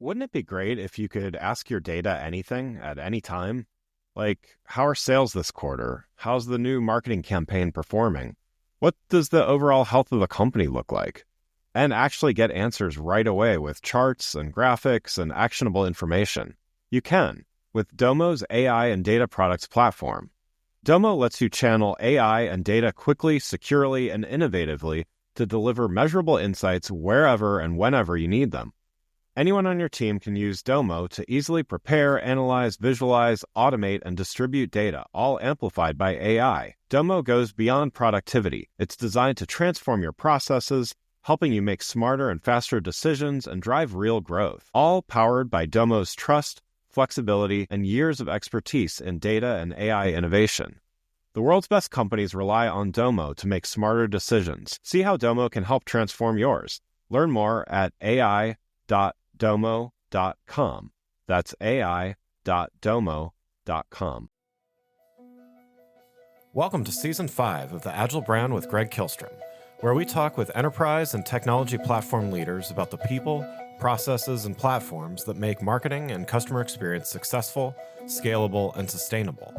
Wouldn't it be great if you could ask your data anything at any time? Like, how are sales this quarter? How's the new marketing campaign performing? What does the overall health of the company look like? And actually get answers right away with charts and graphics and actionable information. You can with Domo's AI and data products platform. Domo lets you channel AI and data quickly, securely, and innovatively to deliver measurable insights wherever and whenever you need them. Anyone on your team can use Domo to easily prepare, analyze, visualize, automate, and distribute data, all amplified by AI. Domo goes beyond productivity. It's designed to transform your processes, helping you make smarter and faster decisions and drive real growth. All powered by Domo's trust, flexibility, and years of expertise in data and AI innovation. The world's best companies rely on Domo to make smarter decisions. See how Domo can help transform yours. Learn more at ai.domo.com. That's ai.domo.com. Welcome to Season 5 of the Agile Brand with Greg Kihlstrom, where we talk with enterprise and technology platform leaders about the people, processes, and platforms that make marketing and customer experience successful, scalable, and sustainable.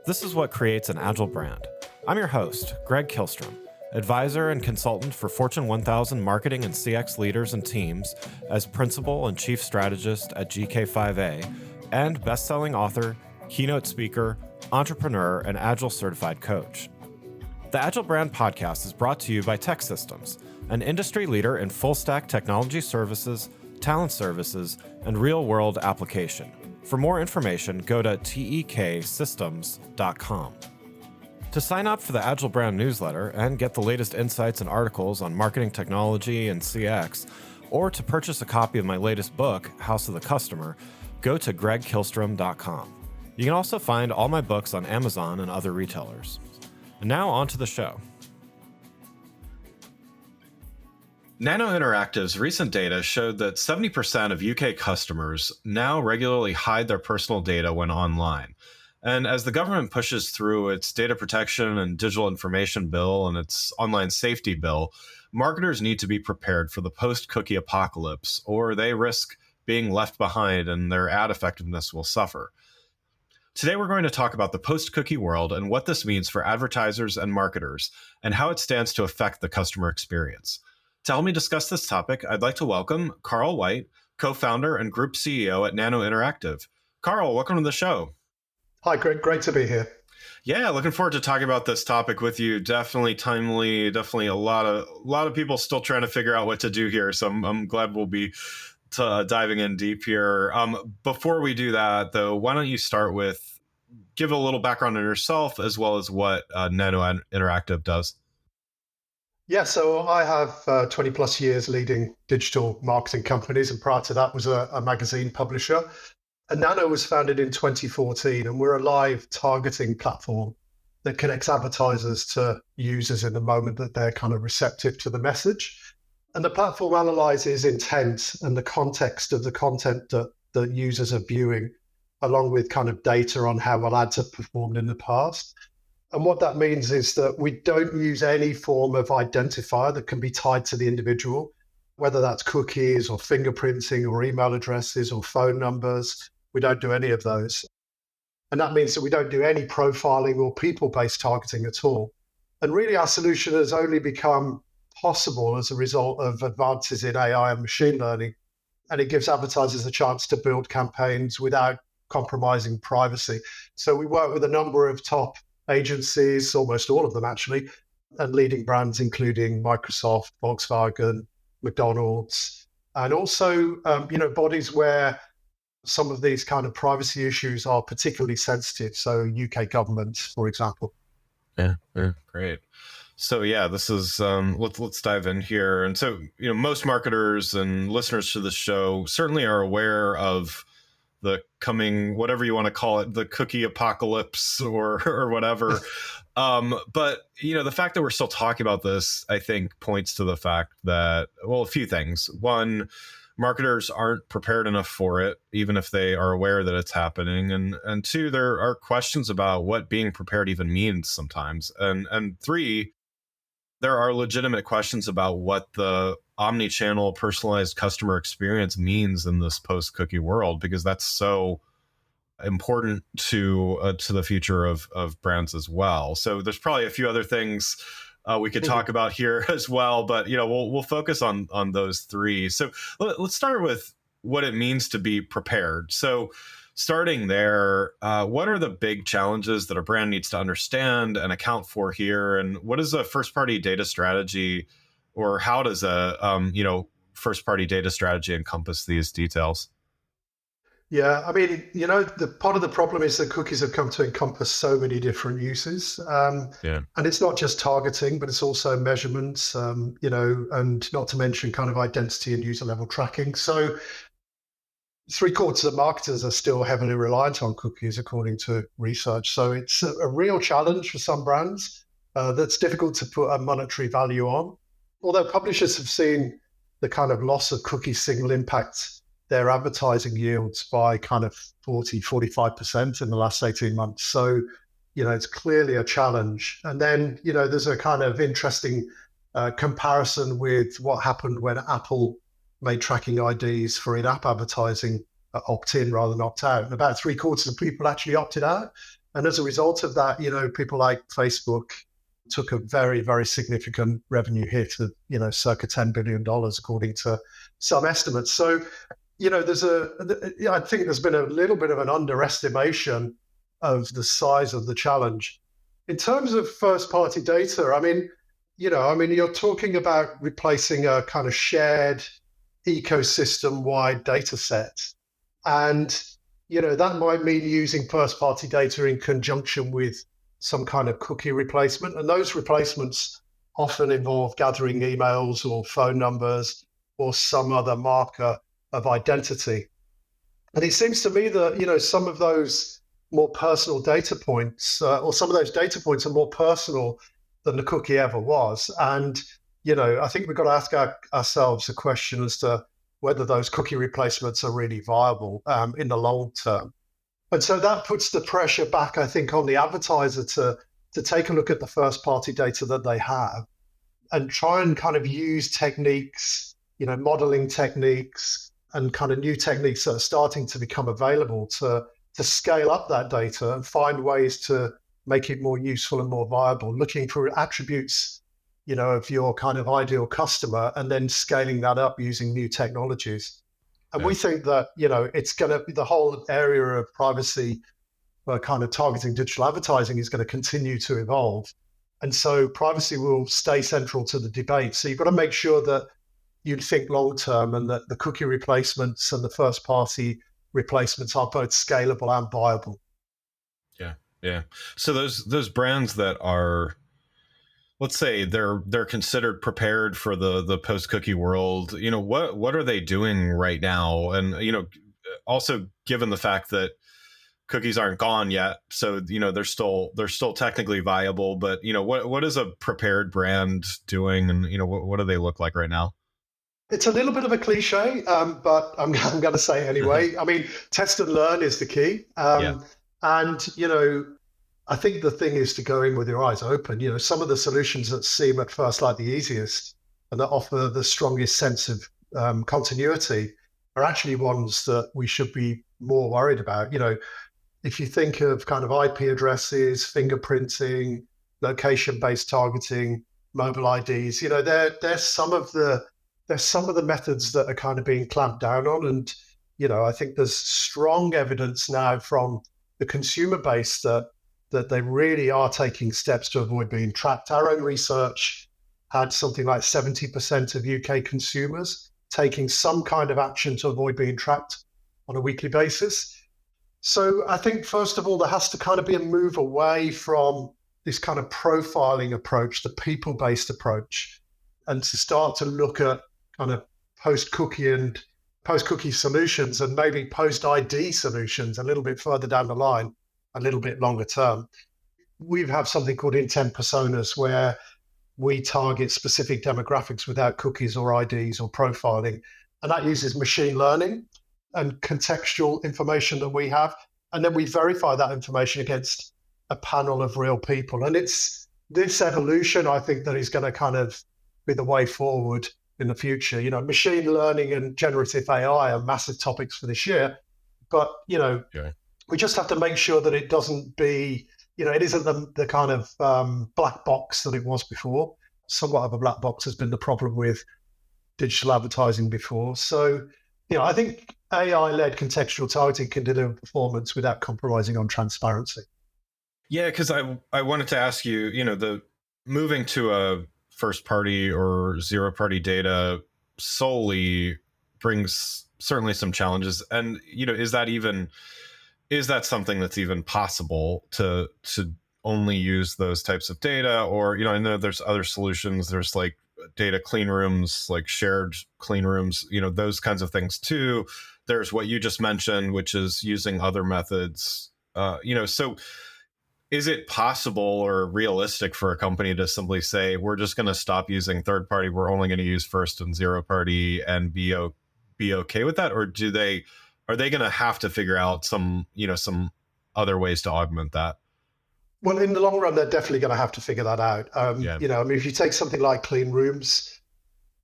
This is what creates an Agile brand. I'm your host, Greg Kihlstrom, advisor and consultant for Fortune 1000 marketing and CX leaders and teams as principal and chief strategist at GK5A, and best-selling author, keynote speaker, entrepreneur, and Agile certified coach. The Agile Brand podcast is brought to you by TEKsystems, an industry leader in full-stack technology services, talent services, and real-world application. For more information, go to teksystems.com. To sign up for the Agile Brand newsletter and get the latest insights and articles on marketing technology and CX, or to purchase a copy of my latest book, House of the Customer, go to gregkihlstrom.com. You can also find all my books on Amazon and other retailers. And now on to the show. Nano Interactive's recent data showed that 70% of UK customers now regularly hide their personal data when online. And as the government pushes through its data protection and digital information bill and its online safety bill, marketers need to be prepared for the post-cookie apocalypse, or they risk being left behind and their ad effectiveness will suffer. Today, we're going to talk about the post-cookie world and what this means for advertisers and marketers, and how it stands to affect the customer experience. To help me discuss this topic, I'd like to welcome Carl White, co-founder and group CEO at Nano Interactive. Carl, welcome to the show. Hi, Greg. Great to be here. Yeah, looking forward to talking about this topic with you. Definitely timely. Definitely a lot of people still trying to figure out what to do here. So I'm glad we'll be diving in deep here. Before we do that, though, why don't you start with give a little background on yourself as well as what Nano Interactive does? Yeah, so I have 20 plus years leading digital marketing companies, and prior to that was a magazine publisher. And Nano was founded in 2014, and we're a live targeting platform that connects advertisers to users in the moment that they're kind of receptive to the message. And the platform analyzes intent and the context of the content that users are viewing, along with kind of data on how well ads have performed in the past. And what that means is that we don't use any form of identifier that can be tied to the individual, whether that's cookies or fingerprinting or email addresses or phone numbers. We don't do any of those. And that means that we don't do any profiling or people-based targeting at all. And really, our solution has only become possible as a result of advances in AI and machine learning. And it gives advertisers a chance to build campaigns without compromising privacy. So we work with a number of top agencies, almost all of them actually, and leading brands including Microsoft, Volkswagen, McDonald's, and also bodies where some of these kind of privacy issues are particularly sensitive. So UK government, for example. Yeah, great. So yeah, this is let's dive in here. And so most marketers and listeners to the show certainly are aware of the coming, whatever you want to call it, the cookie apocalypse or whatever. But the fact that we're still talking about this, I think, points to the fact that, well, a few things. One, marketers aren't prepared enough for it, even if they are aware that it's happening. And two, there are questions about what being prepared even means sometimes. And three, there are legitimate questions about what the omni-channel personalized customer experience means in this post-cookie world, because that's so important to the future of brands as well. So there's probably a few other things we could talk about here as well, but we'll focus on those three. So let's start with what it means to be prepared. So starting there, what are the big challenges that a brand needs to understand and account for here? And what is a first-party data strategy, or how does a first-party data strategy encompass these details? Yeah, I mean, the part of the problem is that cookies have come to encompass so many different uses. Yeah. And it's not just targeting, but it's also measurements, and not to mention kind of identity and user level tracking. So 3/4 of marketers are still heavily reliant on cookies, according to research. So it's a real challenge for some brands that's difficult to put a monetary value on. Although publishers have seen the kind of loss of cookie signal impact their advertising yields by kind of 45% in the last 18 months. So, it's clearly a challenge. And then, there's a kind of interesting comparison with what happened when Apple made tracking IDs for in-app advertising opt-in rather than opt-out. And about 3/4 of people actually opted out. And as a result of that, people like Facebook took a very, very significant revenue hit of, circa $10 billion, according to some estimates. So, I think there's been a little bit of an underestimation of the size of the challenge. In terms of first-party data, you're talking about replacing a kind of shared ecosystem-wide data set. And, that might mean using first-party data in conjunction with some kind of cookie replacement. And those replacements often involve gathering emails or phone numbers or some other marker of identity. And it seems to me that, some of those more personal data points, or some of those data points are more personal than the cookie ever was. And, I think we've got to ask ourselves a question as to whether those cookie replacements are really viable in the long term. And so that puts the pressure back, I think, on the advertiser to take a look at the first party data that they have and try and kind of use techniques, modeling techniques, and kind of new techniques that are starting to become available to scale up that data and find ways to make it more useful and more viable, looking for attributes, of your kind of ideal customer, and then scaling that up using new technologies. And we think that, it's going to be the whole area of privacy, kind of targeting digital advertising is going to continue to evolve. And so privacy will stay central to the debate. So you've got to make sure that you think long term and that the cookie replacements and the first party replacements are both scalable and viable. Yeah. So those brands that are, let's say they're considered prepared for the post cookie world, what are they doing right now? And also given the fact that cookies aren't gone yet, so they're still technically viable, but what is a prepared brand doing, and what do they look like right now? It's a little bit of a cliche, but I'm going to say it anyway. I mean, test and learn is the key. And, I think the thing is to go in with your eyes open. Some of the solutions that seem at first like the easiest and that offer the strongest sense of continuity are actually ones that we should be more worried about. If you think of kind of IP addresses, fingerprinting, location-based targeting, mobile IDs, they're some of the methods that are kind of being clamped down on. And, I think there's strong evidence now from the consumer base that they really are taking steps to avoid being tracked. Our own research had something like 70% of UK consumers taking some kind of action to avoid being tracked on a weekly basis. So I think, first of all, there has to kind of be a move away from this kind of profiling approach, the people-based approach, and to start to look at kind of post-cookie solutions and maybe post-ID solutions a little bit further down the line, a little bit longer term. We have something called intent personas, where we target specific demographics without cookies or IDs or profiling. And that uses machine learning and contextual information that we have. And then we verify that information against a panel of real people. And it's this evolution, I think, that is going to kind of be the way forward. in the future. Machine learning and generative AI are massive topics for this year, but Okay. we just have to make sure that it doesn't be, it isn't the kind of black box that it was before. Somewhat of a black box has been the problem with digital advertising before. So, I think AI-led contextual targeting can deliver performance without compromising on transparency. Yeah, because I wanted to ask you, the moving to a first party or zero party data solely brings certainly some challenges. And, is that something that's even possible to only use those types of data? Or, I know there's other solutions. There's like data clean rooms, like shared clean rooms, those kinds of things too. There's what you just mentioned, which is using other methods, so is it possible or realistic for a company to simply say, we're just going to stop using third party, we're only going to use first and zero party, and be okay with that? Or are they going to have to figure out some other ways to augment that? Well, in the long run, they're definitely going to have to figure that out. Yeah. If you take something like clean rooms,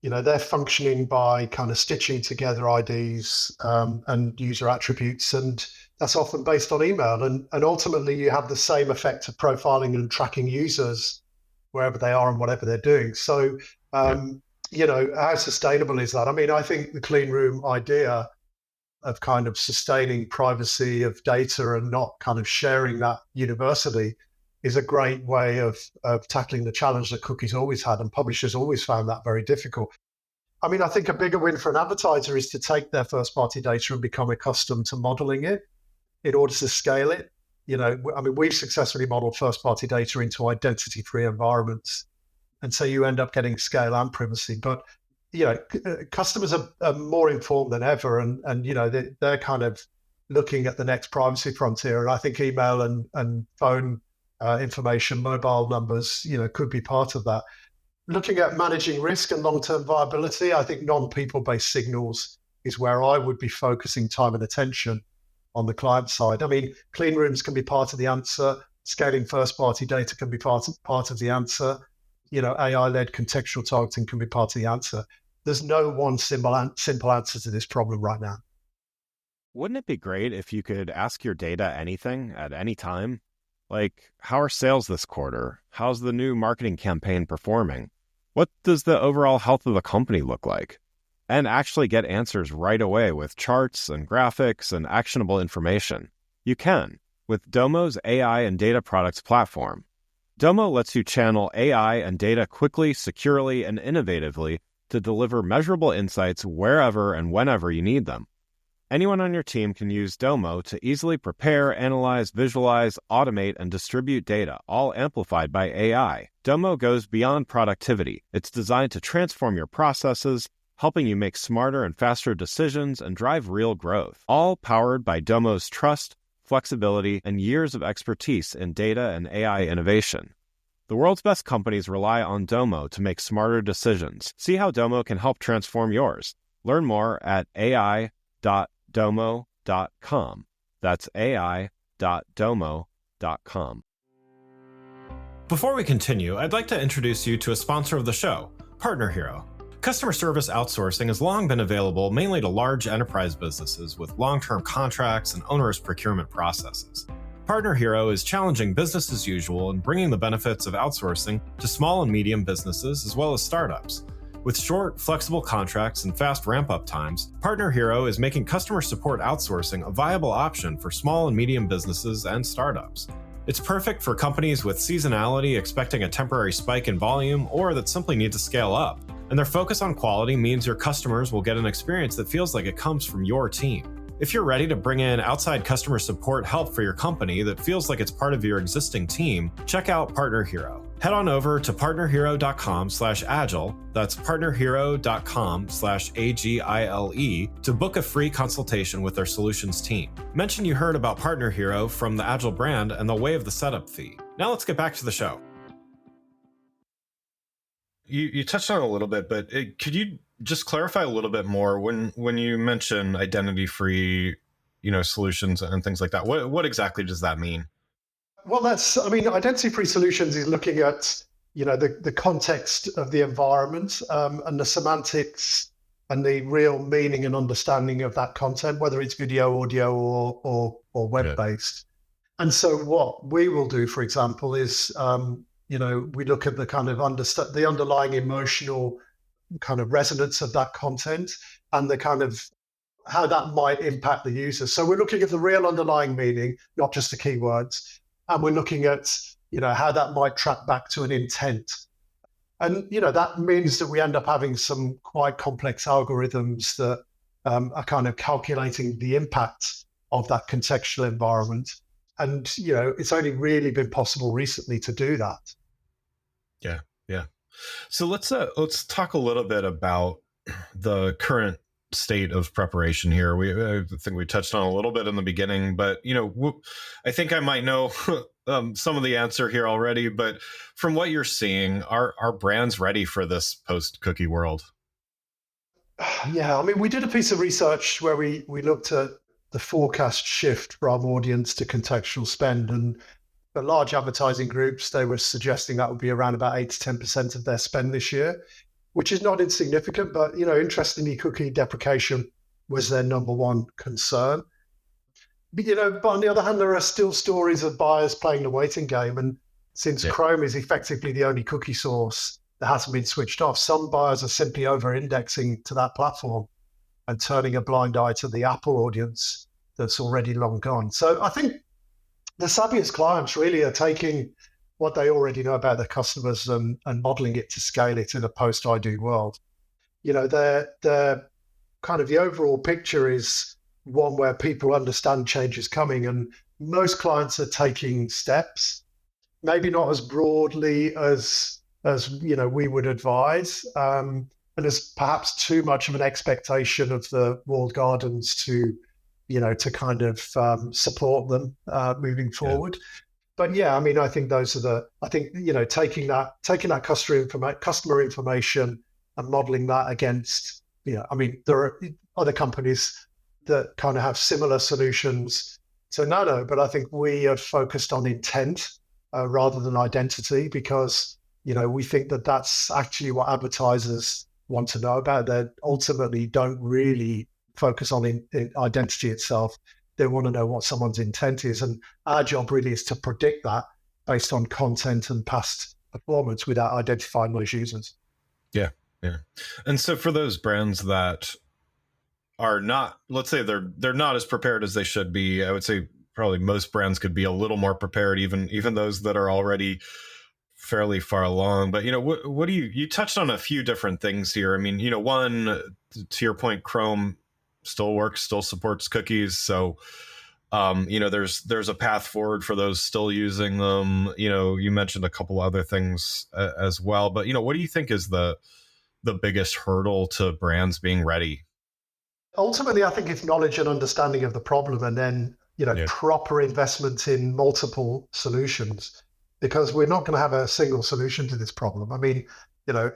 they're functioning by kind of stitching together IDs and user attributes, and that's often based on email. And ultimately, you have the same effect of profiling and tracking users wherever they are and whatever they're doing. So, how sustainable is that? I mean, I think the clean room idea of kind of sustaining privacy of data and not kind of sharing that universally is a great way of tackling the challenge that cookies always had, and publishers always found that very difficult. I mean, I think a bigger win for an advertiser is to take their first-party data and become accustomed to modeling it in order to scale it. We've successfully modeled first-party data into identity-free environments, and so you end up getting scale and privacy. But customers are more informed than ever, and they're kind of looking at the next privacy frontier. And I think email and phone information, mobile numbers, could be part of that. Looking at managing risk and long-term viability, I think non-people-based signals is where I would be focusing time and attention on the client side. I mean, clean rooms can be part of the answer. Scaling first-party data can be part of the answer. AI-led contextual targeting can be part of the answer. There's no one simple answer to this problem right now. Wouldn't it be great if you could ask your data anything at any time? Like, how are sales this quarter? How's the new marketing campaign performing? What does the overall health of the company look like? And actually get answers right away with charts and graphics and actionable information. You can with Domo's AI and data products platform. Domo lets you channel AI and data quickly, securely, and innovatively to deliver measurable insights wherever and whenever you need them. Anyone on your team can use Domo to easily prepare, analyze, visualize, automate, and distribute data, all amplified by AI. Domo goes beyond productivity. It's designed to transform your processes, helping you make smarter and faster decisions and drive real growth, all powered by Domo's trust, flexibility, and years of expertise in data and AI innovation. The world's best companies rely on Domo to make smarter decisions. See how Domo can help transform yours. Learn more at ai.domo.com. That's ai.domo.com. Before we continue, I'd like to introduce you to a sponsor of the show, Partner Hero. Customer service outsourcing has long been available mainly to large enterprise businesses with long-term contracts and onerous procurement processes. Partner Hero is challenging business as usual and bringing the benefits of outsourcing to small and medium businesses as well as startups. With short, flexible contracts and fast ramp-up times, Partner Hero is making customer support outsourcing a viable option for small and medium businesses and startups. It's perfect for companies with seasonality expecting a temporary spike in volume or that simply need to scale up. And their focus on quality means your customers will get an experience that feels like it comes from your team. If you're ready to bring in outside customer support help for your company that feels like it's part of your existing team, check out Partner Hero. Head on over to partnerhero.com/agile, that's partnerhero.com/AGILE, to book a free consultation with their solutions team. Mention you heard about Partner Hero from the Agile brand and they'll waive the setup fee. Now let's get back to the show. You touched on it a little bit, but could you just clarify a little bit more when you mention identity-free, solutions and things like that? What exactly does that mean? Well, identity-free solutions is looking at the context of the environment, and the semantics and the real meaning and understanding of that content, whether it's video, audio, or web based. And so what we will do, for example, is we look at the kind of the underlying emotional kind of resonance of that content and the kind of how that might impact the user. So we're looking at the real underlying meaning, not just the keywords, and we're looking at how that might track back to an intent. And that means that we end up having some quite complex algorithms that are kind of calculating the impact of that contextual environment. And it's only really been possible recently to do that. Yeah. So let's talk a little bit about the current state of preparation here. I think we touched on a little bit in the beginning, but I think I might know some of the answer here already. But from what you're seeing, are brands ready for this post-cookie world? Yeah, I mean, we did a piece of research where we looked at the forecast shift from audience to contextual spend, and the large advertising groups, they were suggesting that would be around about 8 to 10% of their spend this year, which is not insignificant. But interestingly, cookie deprecation was their number one concern. But on the other hand, there are still stories of buyers playing the waiting game, and since Chrome is effectively the only cookie source that hasn't been switched off, some buyers are simply over-indexing to that platform and turning a blind eye to the Apple audience that's already long gone. So I think the savviest clients really are taking what they already know about their customers and modeling it to scale it in a post-ID world. They're kind of the overall picture is one where people understand change is coming, and most clients are taking steps, maybe not as broadly as we would advise. And there's perhaps too much of an expectation of the walled gardens to kind of support them moving forward. But yeah, I mean, I think those are taking that customer information and modeling that against, I mean, there are other companies that kind of have similar solutions to Nano, but I think we are focused on intent rather than identity, because we think that that's actually what advertisers want to know about. They ultimately don't really focus on identity itself. They want to know what someone's intent is, and our job really is to predict that based on content and past performance without identifying those users. Yeah. And so for those brands that are not, let's say they're not as prepared as they should be, I would say probably most brands could be a little more prepared, even those that are already fairly far along. But what do you touched on a few different things here. I mean, one, to your point, Chrome still works, still supports cookies, so there's a path forward for those still using them. You mentioned a couple other things as well, but what do you think is the biggest hurdle to brands being ready? Ultimately, I think it's knowledge and understanding of the problem, and then proper investment in multiple solutions, because we're not going to have a single solution to this problem. I mean,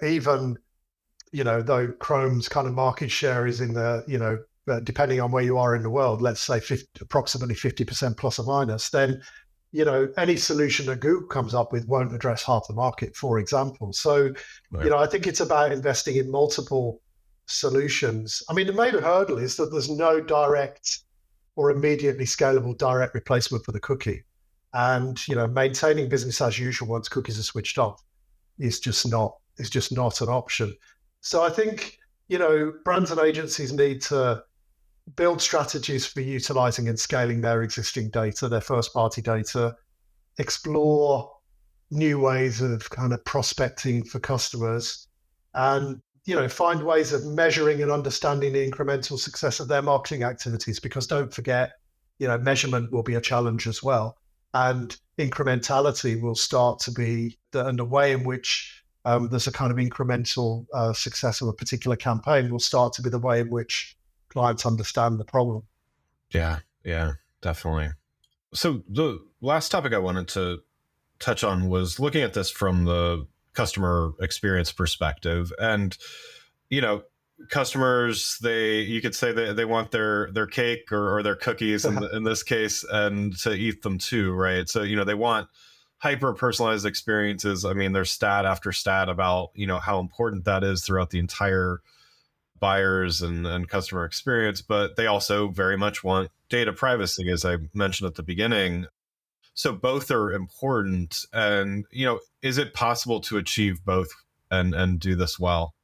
even though Chrome's kind of market share is in the depending on where you are in the world, let's say approximately 50% plus or minus, then any solution that Google comes up with won't address half the market, for example. So I think it's about investing in multiple solutions. I mean, the main hurdle is that there's no direct or immediately scalable direct replacement for the cookie, and maintaining business as usual once cookies are switched off is just not an option. So I think brands and agencies need to build strategies for utilizing and scaling their existing data, their first-party data, explore new ways of kind of prospecting for customers, and find ways of measuring and understanding the incremental success of their marketing activities. Because don't forget, measurement will be a challenge as well, and incrementality will start to be the way in which there's a kind of incremental success of a particular campaign will start to be the way in which clients understand the problem. Yeah, definitely. So the last topic I wanted to touch on was looking at this from the customer experience perspective. And, customers, you could say they want their cake or their cookies in this case, and to eat them too, right? So, they want hyper personalized experiences. I mean, there's stat after stat about, how important that is throughout the entire buyers and customer experience, but they also very much want data privacy, as I mentioned at the beginning. So both are important. And, is it possible to achieve both and do this well?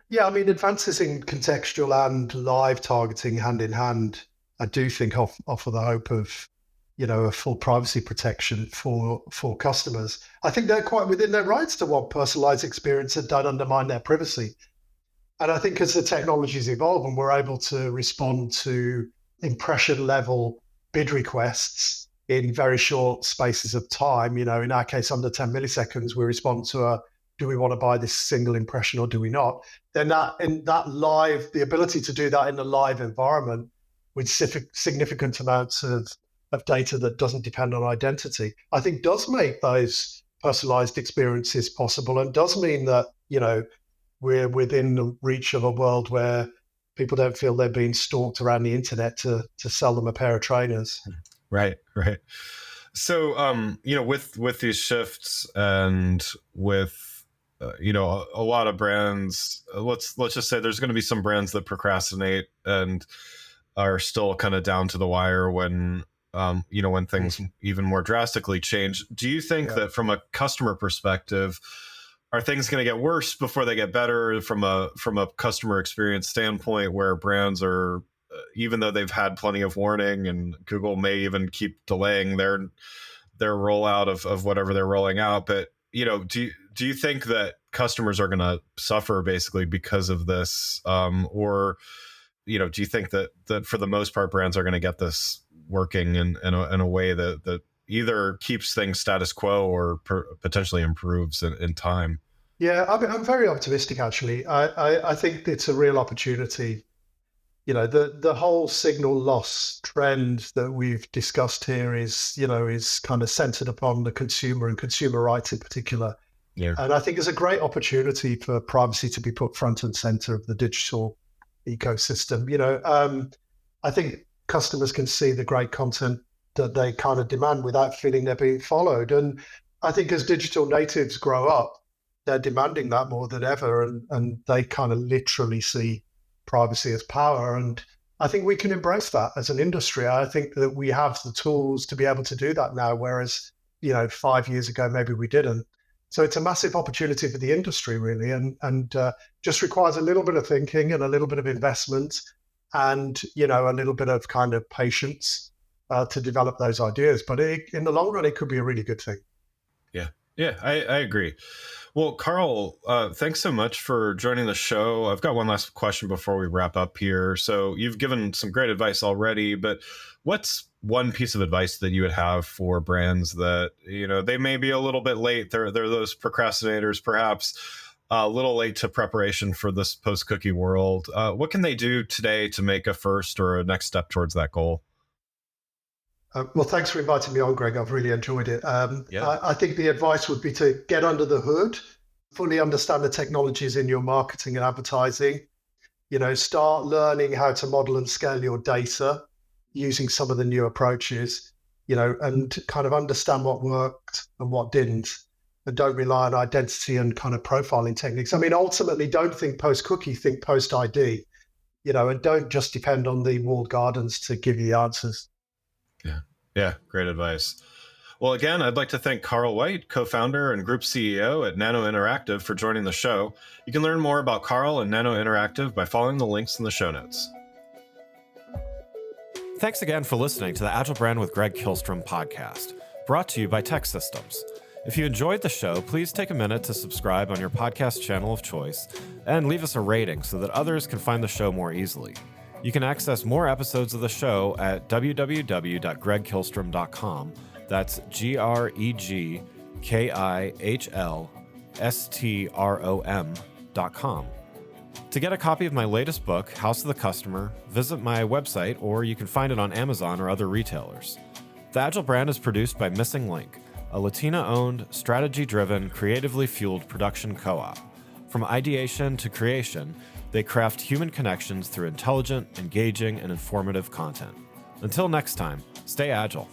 Yeah, I mean, advances in contextual and live targeting hand in hand, I do think offer the hope of, a full privacy protection for customers. I think they're quite within their rights to want personalized experience that don't undermine their privacy. And I think as the technologies evolve and we're able to respond to impression level bid requests in very short spaces of time, in our case, under 10 milliseconds, we respond to do we want to buy this single impression or do we not? Then the ability to do that in a live environment with significant amounts of data that doesn't depend on identity, I think does make those personalized experiences possible and does mean that, we're within the reach of a world where people don't feel they're being stalked around the internet to sell them a pair of trainers. Right. So, with these shifts and with, a lot of brands, let's just say there's going to be some brands that procrastinate and are still kind of down to the wire when things even more drastically change. Do you think that from a customer perspective, are things going to get worse before they get better from a customer experience standpoint, where brands are, even though they've had plenty of warning, and Google may even keep delaying their rollout of whatever they're rolling out, but do you think that customers are going to suffer basically because of this, or do you think that for the most part brands are going to get this working in a way that either keeps things status quo or potentially improves in time? Yeah, I'm very optimistic, actually. I think it's a real opportunity. The whole signal loss trend that we've discussed here is kind of centered upon the consumer and consumer rights in particular. Yeah. And I think it's a great opportunity for privacy to be put front and center of the digital ecosystem. I think customers can see the great content that they kind of demand without feeling they're being followed. And I think as digital natives grow up, they're demanding that more than ever. And they kind of literally see privacy as power. And I think we can embrace that as an industry. I think that we have the tools to be able to do that now, whereas, 5 years ago, maybe we didn't. So it's a massive opportunity for the industry, really, and just requires a little bit of thinking and a little bit of investment and, a little bit of kind of patience to develop those ideas. But in the long run, it could be a really good thing. Yeah, I agree. Well, Carl, thanks so much for joining the show. I've got one last question before we wrap up here. So you've given some great advice already, but what's one piece of advice that you would have for brands that, they may be a little bit late? They're those procrastinators, perhaps a little late to preparation for this post-cookie world. What can they do today to make a first or a next step towards that goal? Well, thanks for inviting me on, Greg. I've really enjoyed it. Yeah. I think the advice would be to get under the hood, fully understand the technologies in your marketing and advertising, start learning how to model and scale your data using some of the new approaches, and kind of understand what worked and what didn't, and don't rely on identity and kind of profiling techniques. I mean, ultimately, don't think post-cookie, think post-ID, and don't just depend on the walled gardens to give you the answers. Yeah, great advice. Well, again, I'd like to thank Carl White, co-founder and group CEO at Nano Interactive, for joining the show. You can learn more about Carl and Nano Interactive by following the links in the show notes. Thanks again for listening to the Agile Brand with Greg Kihlstrom podcast, brought to you by Tech Systems. If you enjoyed the show, please take a minute to subscribe on your podcast channel of choice and leave us a rating so that others can find the show more easily. You can access more episodes of the show at www.gregkihlstrom.com. That's GREGKIHLSTROM.com. To get a copy of my latest book, House of the Customer, visit my website, or you can find it on Amazon or other retailers. The Agile Brand is produced by Missing Link, a Latina-owned, strategy-driven, creatively fueled production co-op. From ideation to creation, they craft human connections through intelligent, engaging, and informative content. Until next time, stay agile.